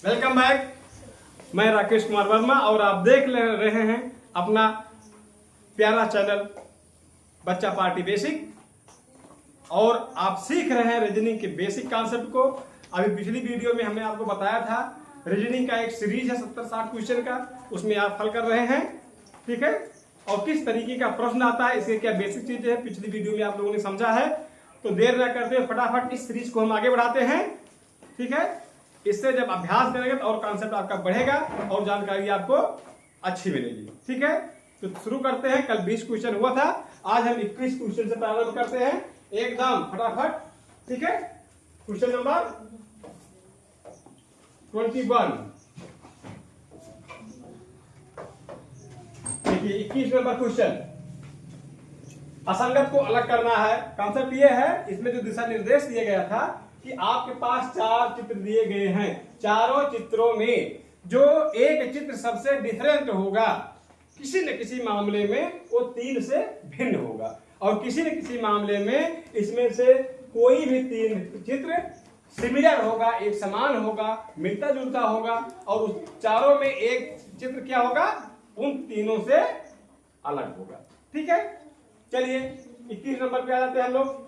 Welcome back. मैं राकेश कुमार वर्मा और आप देख रहे हैं अपना प्यारा चैनल बच्चा पार्टी बेसिक और आप सीख रहे हैं रीजनिंग के बेसिक कॉन्सेप्ट को। अभी पिछली वीडियो में हमने आपको बताया था रीजनिंग का एक सीरीज है 70-60 क्वेश्चन का, उसमें आप हल कर रहे हैं, ठीक है। और किस तरीके का प्रश्न आता है, इसके क्या बेसिक चीजें है, पिछली वीडियो में आप लोगों ने समझा है। तो देर न करते फटाफट इस सीरीज को हम आगे बढ़ाते हैं, ठीक है। इससे जब अभ्यास करेंगे तो और कॉन्सेप्ट आपका बढ़ेगा और जानकारी आपको अच्छी मिलेगी, ठीक है। तो शुरू करते हैं। कल 20 क्वेश्चन हुआ था, आज हम 21 क्वेश्चन से प्रारंभ करते हैं एकदम फटाफट, ठीक है। क्वेश्चन नंबर 21, देखिए 21 नंबर क्वेश्चन। असंगत को अलग करना है। कॉन्सेप्ट ये है, इसमें जो दिशा निर्देश दिया गया था कि आपके पास 4 चित्र दिए गए हैं, चारों चित्रों में जो एक चित्र सबसे डिफरेंट होगा, किसी न किसी मामले में वो 3 से भिन्न होगा और किसी न किसी मामले में इसमें से कोई भी 3 चित्र सिमिलर होगा, एक समान होगा, मिलता जुलता होगा और उस चारों में एक चित्र क्या होगा, उन तीनों से अलग होगा, ठीक है। चलिए 21 नंबर पे आ जाते हैं हम लोग।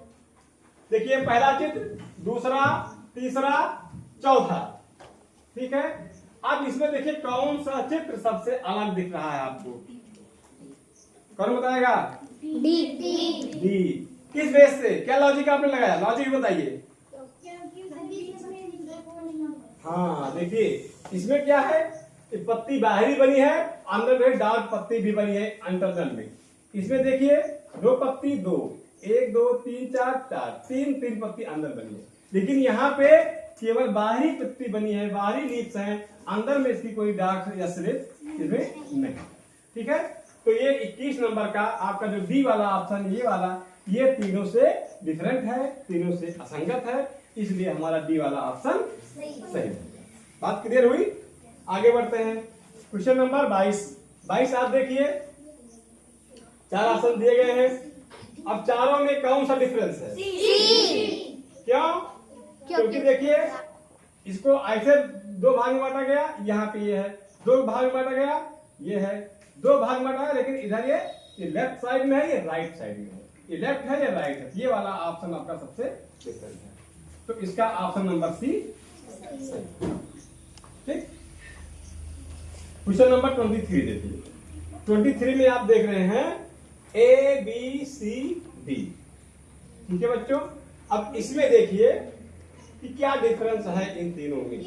देखिए पहला चित्र, दूसरा, तीसरा, चौथा, ठीक है। अब इसमें देखिए कौन सा चित्र सबसे अलग दिख रहा है आपको, कौन बताएगा? डी। किस बेस से, क्या लॉजिक आपने लगाया, लॉजिक बताइए। हाँ देखिए इसमें क्या है, पत्ती बाहरी बनी है, अंदर में डार्क पत्ती भी बनी है इंटरनल में। इसमें देखिए 2 पत्ती, 2, 1 2 3 4 4, 3 पत्ती अंदर बनी है, लेकिन यहाँ पे केवल बाहरी पत्ती बनी है, बाहरी लीव्स हैं, अंदर में इसकी कोई डार्क या स्लिप इसमें नहीं, ठीक है। तो ये 21 नंबर का आपका जो डी वाला ऑप्शन, ये वाला, ये तीनों से डिफरेंट है, तीनों से असंगत है, इसलिए हमारा डी वाला ऑप्शन सही है। बात क्लियर हुई? आगे बढ़ते हैं। क्वेश्चन नंबर 22 आप देखिए, 4 ऑप्शन दिए गए हैं। अब चारों में कौन सा डिफरेंस है? क्यों? क्योंकि देखिए इसको ऐसे 2 भाग में बांटा गया, यहाँ पे ये है, 2 भाग में बांटा गया, ये है, 2 भाग में बांटा है, लेकिन इधर ये लेफ्ट साइड में है, ये राइट साइड में है, ये लेफ्ट है, ये राइट है, ये वाला ऑप्शन आपका सबसे डिफरेंट है। तो इसका ऑप्शन नंबर सी, ठीक। क्वेश्चन नंबर 23 देखिए। 23 में आप देख रहे हैं A B C D, ठीक है बच्चों। अब इसमें देखिए कि क्या डिफरेंस है इन तीनों में।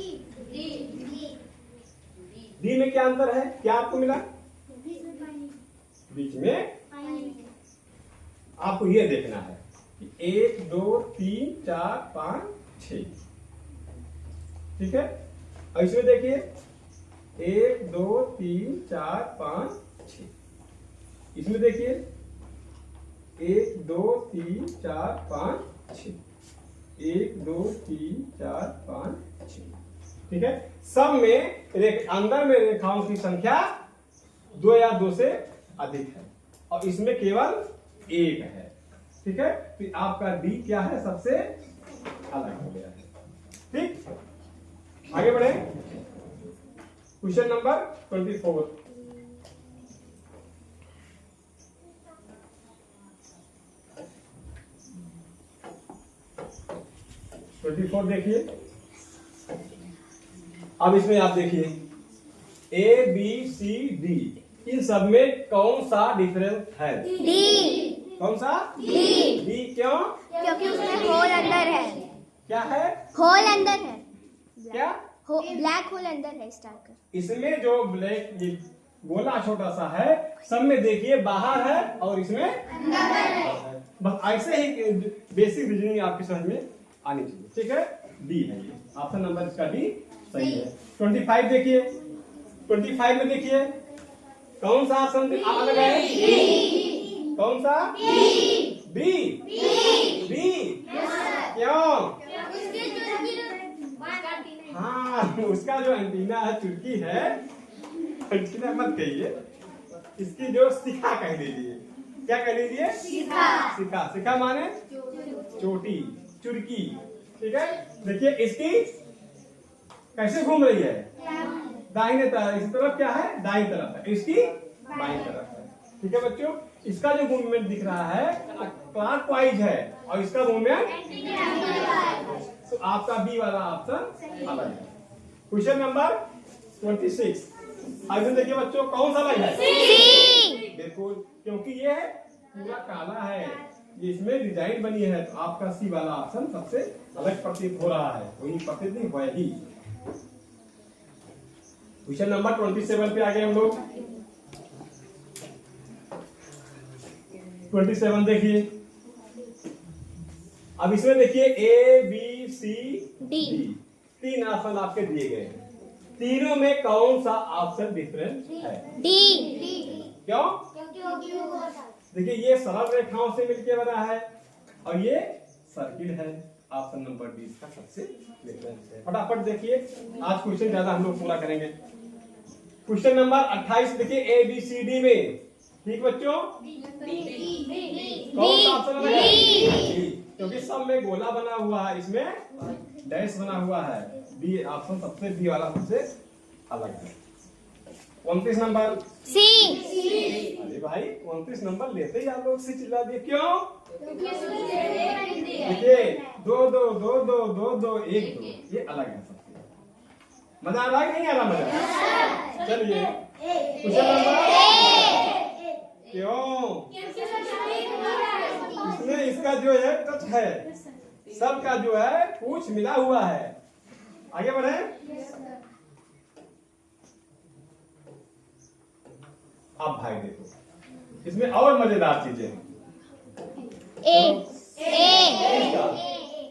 डी में क्या अंतर है, क्या आपको मिला? बीच में आपको ये देखना है कि 1 2 3 4 5 6, ठीक है। और इसमें देखिए 1 2 3 4 5 6, इसमें देखिए 1 2 3 4 5 6, 1 2 3 4 5 6, ठीक है। सब में अंदर में रेखाओं की संख्या 2 या 2 से अधिक है और इसमें केवल 1 है, ठीक है। तो आपका डी क्या है, सबसे अलग हो गया है, ठीक। आगे बढ़े। Question number 24। देखिए, अब इसमें आप देखिए A B C D, इन सब में कौन सा डिफरेंस है? डी। कौन सा? डी। क्यों? क्योंकि उसमें होल अंदर है। क्या है? होल अंदर है। क्या? ब्लैक होल अंदर है स्टार का। इसमें जो ब्लैक गोला छोटा सा है, सब में देखिए बाहर है और इसमें अंदर है। बस ऐसे ही बेसिक रीजनिंग आपकी समझ में आनी चाहिए, ठीक है। डी है ये ऑप्शन नंबर, इसका डी सही है। 25 देखिए। 25 में देखिए कौन सा ऑप्शन अलग है? कौन सा? बी। बी क्यों? हाँ, उसका जो एंटीना है, चुटकी है, एंटीना मत कहिए, इसकी जो शिखा कह लीजिए। क्या कह लीजिए? शिखा। शिखा माने चोटी, चुटकी, ठीक है। देखिए इसकी कैसे घूम रही है? दाहिने तरफ। इस तरफ क्या है? दाईं तरफ है, इसकी बाईं तरफ है। ठीक है बच्चों, इसका जो मूवमेंट दिख रहा है क्लॉकवाइज है और इसका मूवमेंट, तो आपका बी वाला ऑप्शन अलग है। Question number 26। आगे देखिए बच्चों, कौन सा अलग है? बिल्कुल, क्योंकि ये पूरा काला है, ये इसमें डिजाइन बनी है, तो आपका सी वाला ऑप्शन सबसे अलग प्रतीत हो रहा है। वही प्रतीत नहीं हुआ ही। क्वेश्चन नंबर 27 पे आ गए हम लोग। 27 देखिए। अब इसमें देखिए ए बी सी डी, तीन ऑप्शन आपके दिए गए हैं। तीनों में कौन सा ऑप्शन डिफरेंट है? डी। क्यों? देखिए ये सरल रेखाओं से मिलकर बना है और ये सर्किल है। ऑप्शन नंबर डी इसका सबसे डिफरेंस है। फटाफट देखिए, आज क्वेश्चन ज्यादा हम लोग पूरा करेंगे। क्वेश्चन नंबर 28 देखिए, ए बी सी डी में, ठीक बच्चों, कौन सा ऑप्शन है? क्योंकि सब में गोला बना हुआ है, इसमें डैश बना हुआ है। बी ऑप्शन सबसे, बी वाला सबसे अलग है। 29 नंबर सी। अरे भाई 29 नंबर लेते ही आप लोग से चिल्ला दिए, क्यों? देखिए 2 2 2 2 2 2 1 2, ये अलग है सबसे। मजा आ रहा है कि नहीं आ रहा? मजा। चलिए क्वेश्चन नंबर, क्यों? इसमें इसका जो है टच है, सबका जो है पूछ मिला हुआ है। आगे बढ़े। अब भाई देखो, इसमें और मजेदार चीजें हैं।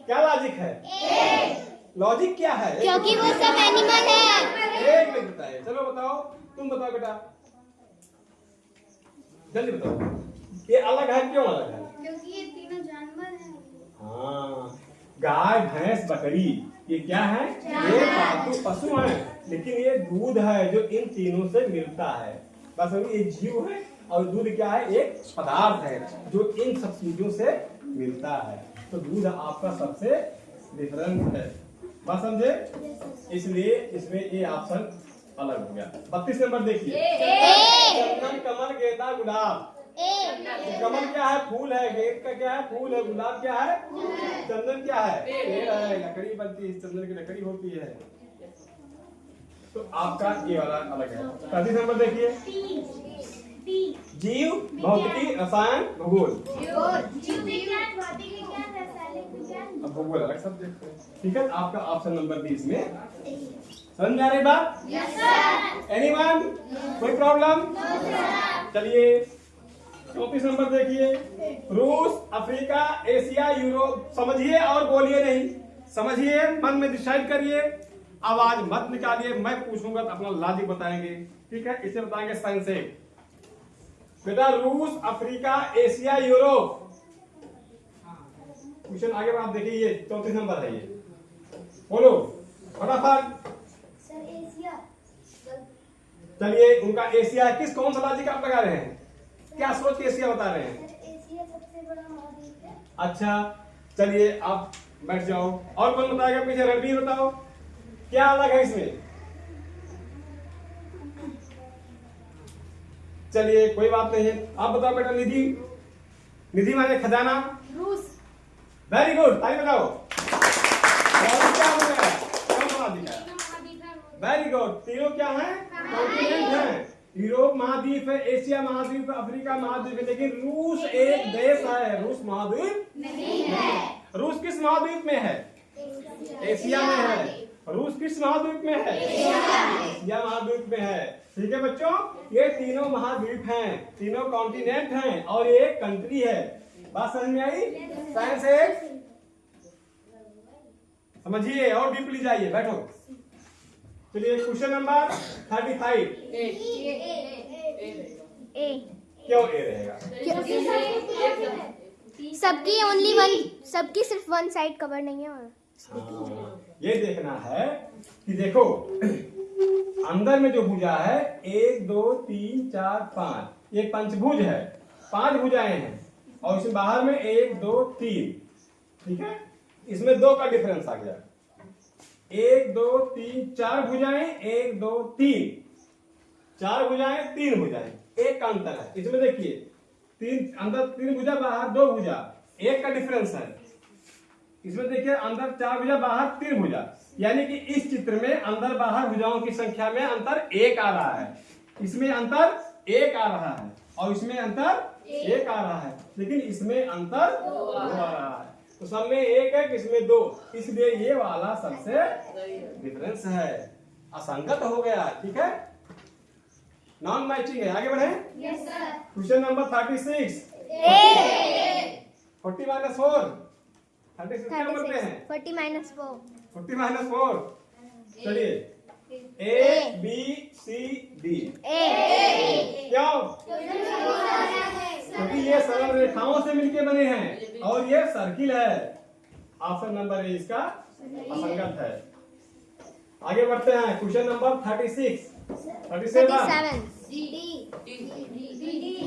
क्या लॉजिक है? लॉजिक क्या है? क्योंकि वो सब एनिमल है। एक मिनट बताइए, चलो बताओ, तुम बताओ बेटा, जल्दी बताओ, ये अलग है, क्यों अलग है? क्योंकि ये तीनों जानवर हैं। हाँ, गाय भैंस बकरी ये क्या है? ये पालतू पशु है, लेकिन ये दूध है जो इन तीनों से मिलता है। बस ये जीव है और दूध क्या है? एक पदार्थ है जो इन सब चीजों से मिलता है। तो दूध आपका सबसे डिफरेंट है, बात समझे? इसलिए इसमें ये ऑप्शन अलग हो गया। 32 नंबर देखिए, चंदन कमल गेंदा गुलाब। कमल क्या है? फूल है। गेंद का क्या है? फूल है। गुलाब क्या है? चंदन क्या है? पेड़ है, लकड़ी बनती है, चंदन की लकड़ी होती है। तो आपका ये वाला अलग है। 33 नंबर देखिए, जीव, भौतिकी, रसायन, भूगोल। अब भूगोल अलग सब्जेक्ट है, ठीक है? आपका ऑप्शन नंबर 20 में समझ में आ रही बात? एनीवन? कोई प्रॉब्लम? चलिए 34 नंबर देखिए, रूस, अफ्रीका, एशिया, यूरोप। समझिए और बोलिए नहीं, समझिए, मन में डिसाइड करिए, आवाज मत निकालिए। मैं पूछूंगा तो अपना लॉजिक बताएंगे, ठीक है? इसे बताएंगे साइंस से। बेटा रूस, अफ्रीका, एशिया, यूरोप। क्वेश्चन आगे आप देखिए, ये 34 नंबर है, ये बोलो फटाफट। चलिए उनका एशिया है, किस कौन सा लॉजिक आप लगा रहे हैं? क्या सोच के एशिया बता रहे हैं? एशिया सबसे बड़ा महाद्वीप है। अच्छा चलिए आप बैठ जाओ। और कौन बताएगा? पीछे रणबीर बताओ, क्या अलग है इसमें? चलिए कोई बात नहीं है, आप बताओ बेटा। निधि, निधि माने खजाना। रूस। वेरी गुड, ताली बजाओ। क्या हो गया? कौन सा लॉजिक है? वेरी गुड, तीनों क्या है? कॉन्टिनेंट है। यूरोप महाद्वीप है, एशिया महाद्वीप है, अफ्रीका महाद्वीप है, लेकिन रूस एक देश है। रूस महाद्वीप नहीं है। रूस किस महाद्वीप में है? एशिया में है। रूस किस महाद्वीप में है? एशिया महाद्वीप में है। ठीक है बच्चों, ये तीनों महाद्वीप हैं, तीनों कॉन्टिनेंट हैं और ये एक कंट्री है। बात समझ में आई? साइंस एक समझिए और डीपली जाइए, बैठो। चलिए क्वेश्चन नंबर 35। क्यों ए रहेगा? सबकी ओनली वन, सबकी सिर्फ वन साइड कवर नहीं है। और ये देखना है कि देखो अंदर में जो भुजा है 1 2 3 4 5, ये पंचभुज है, 5 भुजाएं हैं और इसमें बाहर में 1 2 3, ठीक है? इसमें 2 का डिफरेंस आ गया। 1 2 3 4 भुजाएं, 1 2 3 4 भुजाएं, 3 भुजाएं, एक का अंतर है। इसमें देखिए 3 अंदर 3 भुजा, बाहर 2 भुजा, एक का डिफरेंस है। इसमें देखिए अंदर 4 भुजा, बाहर 3 भुजा, यानी कि इस चित्र में अंदर बाहर भुजाओं की संख्या में अंतर 1 आ रहा है। इसमें अंतर 1 आ रहा है और इसमें अंतर 1 आ रहा है, लेकिन इसमें अंतर 2 आ रहा है। तो सब में 1 है, इसमें 2, इसलिए ये वाला सबसे डिफरेंस है, असंगत हो गया। ठीक है, नॉन मैचिंग है। आगे बढ़े। Question number 36। 40 माइनस 4, 36 क्या बोलते हैं? 40 माइनस 4। 40 माइनस 4, चलिए A B C D। क्यों? क्योंकि ये सरल रेखाओं से मिलके बने हैं और ये सर्किल है। ऑप्शन नंबर ए इसका असंगत है। आगे बढ़ते हैं। Question number 36, 37।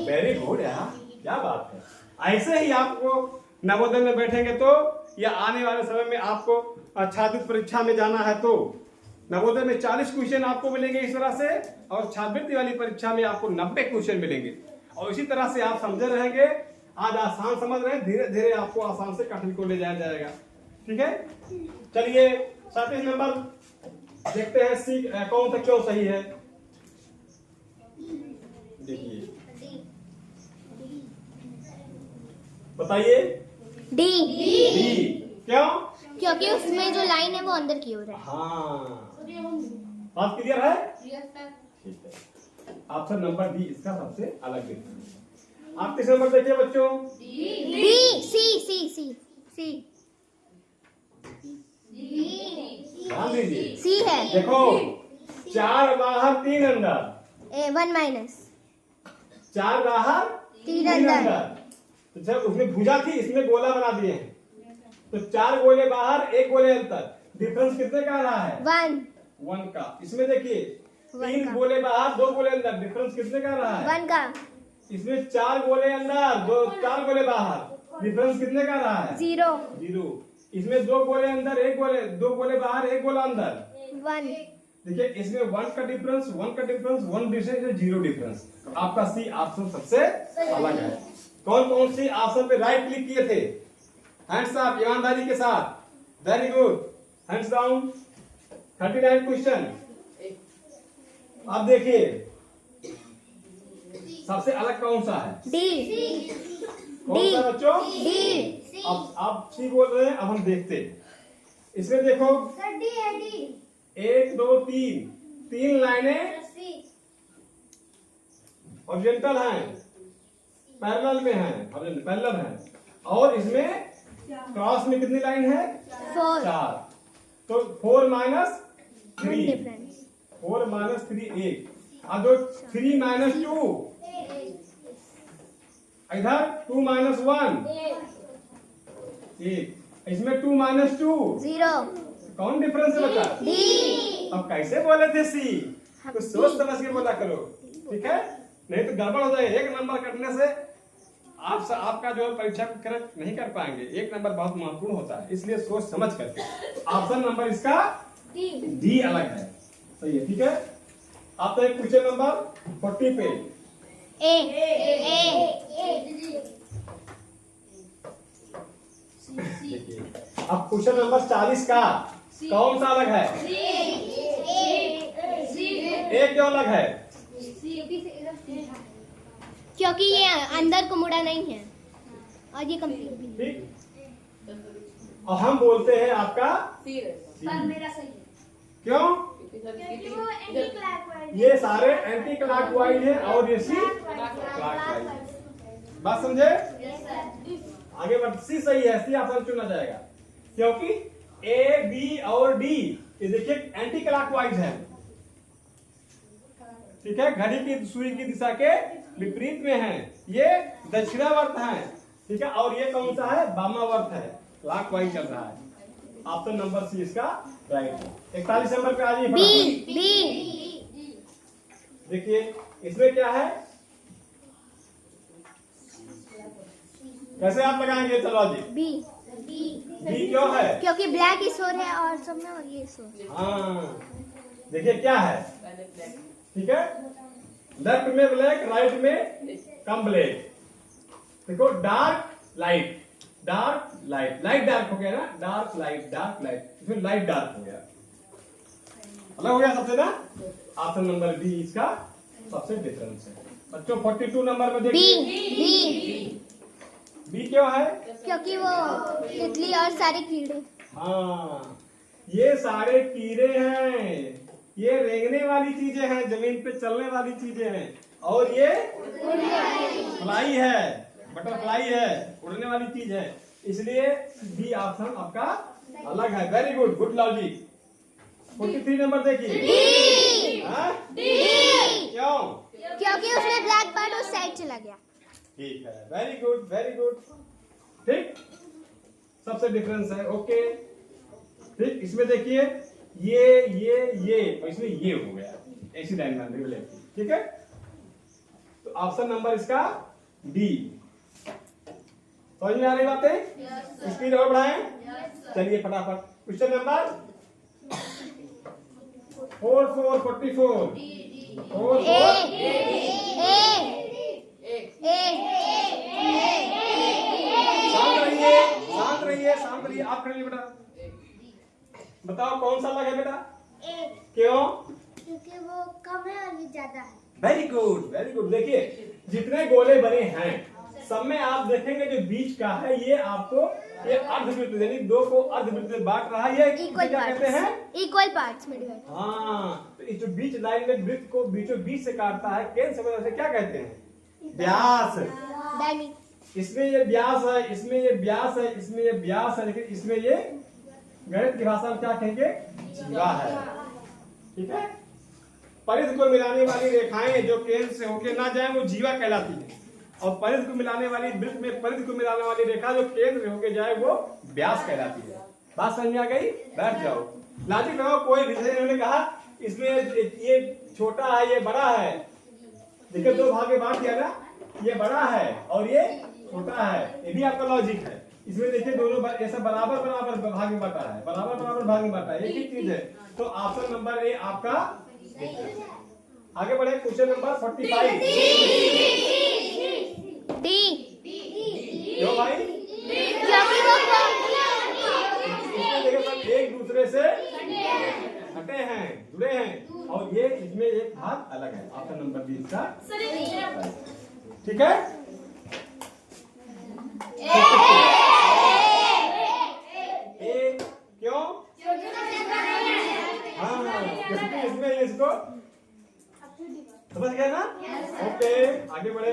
वेरी गुड यार, क्या बात है। ऐसे ही आपको नवोदय में बैठेंगे तो, या आने वाले समय में आपको छात्र परीक्षा में जाना है तो नवोदय में 40 क्वेश्चन आपको मिलेंगे इस तरह से, और छात्रवृत्ति वाली परीक्षा में आपको 90 क्वेश्चन मिलेंगे। और इसी तरह से आप समझे रहेंगे। आज आसान समझ रहे हैं, धीरे धीरे आपको आसान से कठिन को ले जाया जाएगा। ठीक है, चलिए 37 नंबर देखते हैं। सी कौन सा क्यों सही है? देखिए, बताइए। डी। क्यों? क्योंकि उसमें जो लाइन है वो अंदर की ओर है। हाँ, बात क्लियर है? ठीक है, ऑप्शन नंबर डी इसका सबसे अलग है। आप किस नंबर देखिए बच्चों? डी। सी। ध्यान दीजिए, सी है। देखो 4 बाहर 3 अंदर। 1 माइनस 4 बाहर 3 अंदर। तो जब उसमें भुजा थी, इसमें गोला बना दिए हैं। तो 4 गोले बाहर, 1 गोले अंदर, डिफरेंस कितने का आ रहा है? 1 का। इसमें देखिए 3 गोले बाहर, 2 गोले अंदर, डिफरेंस कितने का आ रहा है? 1 का। इसमें 4 गोले अंदर, 4 गोले बाहर, डिफरेंस कितने का आ रहा है? 0। इसमें 2 गोले अंदर, 2 गोले बाहर, 1 गोला अंदर, 1। देखिए इसमें 1 का डिफरेंस, 1 का डिफरेंस, 1 डिफरेंस, 0 डिफरेंस। आपका सी ऑप्शन सबसे अलग है। कौन कौन सी ऑप्शन पे राइट क्लिक किए थे? हैंड्स अप, ईमानदारी के साथ। Very good, hands down. 39 question. अब देखिए सबसे अलग कौन सा है? डी। कौन सा बच्चों? डी। अब आप सी बोल रहे हैं, अब हम देखते हैं। इसमें देखो 1 2 3 लाइनें हॉरिजॉन्टल हैं, पैरेलल में हैं, पैरेलल हैं, और इसमें क्रॉस में कितनी लाइन है? 4। तो 4 माइनस 3, 4 माइनस 3 1, और जो 3 माइनस 2, इधर 2 माइनस 1 1, इसमें 2 माइनस 2 0। कौन डिफरेंस है बता? डी। अब कैसे बोले थे सी? तो सोच समझ के बोला करो, ठीक है? नहीं तो गड़बड़ हो जाए। 1 नंबर कटने से आपका जो परीक्षा को करेक्ट नहीं कर पाएंगे। 1 नंबर बहुत महत्वपूर्ण होता है, इसलिए सोच समझ करके। ऑप्शन नंबर इसका डी अलग है, सही है। ठीक है, आप तो एक क्वेश्चन नंबर 40 पे देखिए। अब क्वेश्चन नंबर 40 का कौन सा अलग है? एक क्यों अलग है? क्योंकि ये अंदर को मुड़ा नहीं है और ये कंप्लीट भी नहीं। ठीक, और हम बोलते हैं आपका मेरा सही है। क्यों? ये सारे एंटी क्लॉकवाइज है और ये सी क्लॉकवाइज है। बात समझे? आगे बढ़, सी सही है, सी ऑप्शन चुना जाएगा, क्योंकि ए बी और डी ये देखिए एंटी क्लॉकवाइज है। ठीक है, घड़ी की सुई की दिशा के विपरीत में है। ये दक्षिणावर्त है, ठीक है, और ये कौन सा है? वामावर्त है, क्लॉकवाइज चल रहा है। ऑप्शन नंबर सी इसका राइट है। 41 नंबर पे आ जाइए। बी। देखिए इसमें क्या है, कैसे आप लगाएंगे? चलो जी, बी। बी क्यों है? क्योंकि ब्लैक ईश्वर है और सब में, और ये ईश्वर। हाँ, देखिए क्या है, ठीक है, लेफ्ट में ब्लैक, राइट में कम ब्लैक। देखो dark light, dark light, light dark हो गया ना, डार्क लाइट, डार्क लाइट, इसमें लाइट डार्क हो गया, अलग हो गया सबसे ना। ऑप्शन नंबर बी इसका सबसे डिफरेंस है बच्चों। 42 नंबर में बी देखिए, बी बी क्यों है? क्योंकि वो तितली और सारे कीड़े। हाँ, ये सारे कीड़े हैं, ये रेंगने वाली चीजें हैं, जमीन पे चलने वाली चीजें हैं, और ये फ्लाई है, बटरफ्लाई है, उड़ने वाली चीज है, इसलिए बी ऑप्शन आपका अलग है। Very good, good logic. 43 number देखिए, हाँ? क्यों? क्योंकि उसमें ब्लैक पार्ट उस साइड चला गया। ठीक है, वेरी गुड, वेरी गुड, ठीक, सबसे डिफरेंस है। ओके, ठीक, इसमें देखिए ये और इसमें ये हो गया, ऐसी लाइन बन रही है, ठीक है। तो ऑप्शन नंबर इसका डी। समझ में आ रही बातें? स्पीड और बढ़ाएं। चलिए फटाफट क्वेश्चन नंबर 4444। शांत रहिए, शांत रहिए, आप खड़े बेटा, बताओ कौन सा अलग है बेटा? क्यों? क्योंकि वो कम है और ये ज्यादा है। Very good, very good. देखिए जितने गोले बने हैं सब में आप देखेंगे जो बीच का है ये आपको ये अर्धवृत्त, यानी दो को अर्धवृत्त में बांट रहा है, ये क्या कहते हैं? इक्वल पार्ट्स में डिवाइड। हाँ, तो इस जो बीच लाइन में वृत्त को बीचों बीच से काटता है, केंद्र से वजह से क्या कहते हैं? व्यास। इसमें ये व्यास है, इसमें ये व्यास है, इसमें ये व्यास है, लेकिन इसमें ये गणित की भाषा में क्या कहेंगे? जीवा है, ठीक है। परिध को मिलाने वाली रेखाएं जो केंद्र से होके ना जाए वो जीवा कहलाती है, और परिध को मिलाने वाली वृत्त में परिध को मिलाने वाली रेखा जो केंद्र से होके जाए वो व्यास कहलाती है। बात समझ में आ गई? बैठ जाओ, लॉजिक लगाओ। कोई विषय इन्होंने कहा इसमें ये छोटा है ये बड़ा है, देखिए दो भाग में बांट दिया ना, ये बड़ा है और ये छोटा है, ये भी आपका लॉजिक है। इसमें देखिए दोनों ऐसा बराबर बराबर भाग में बांटा है, बराबर बराबर भाग में बांटा है, एक ही चीज है। तो ऑप्शन नंबर ए आपका। आगे बढ़े क्वेश्चन नंबर 45। डी। क्यों भाई? क्योंकि वो इसमें देखिए सब एक दूसरे से हटे हैं, जुड़े हैं, और ये इसमें एक भाग अलग है। ऑप्शन नंबर बी इसका, ठीक है। ए क्यों? हाँ, इसमें इसको समझ गए ना? ओके, आगे बढ़े।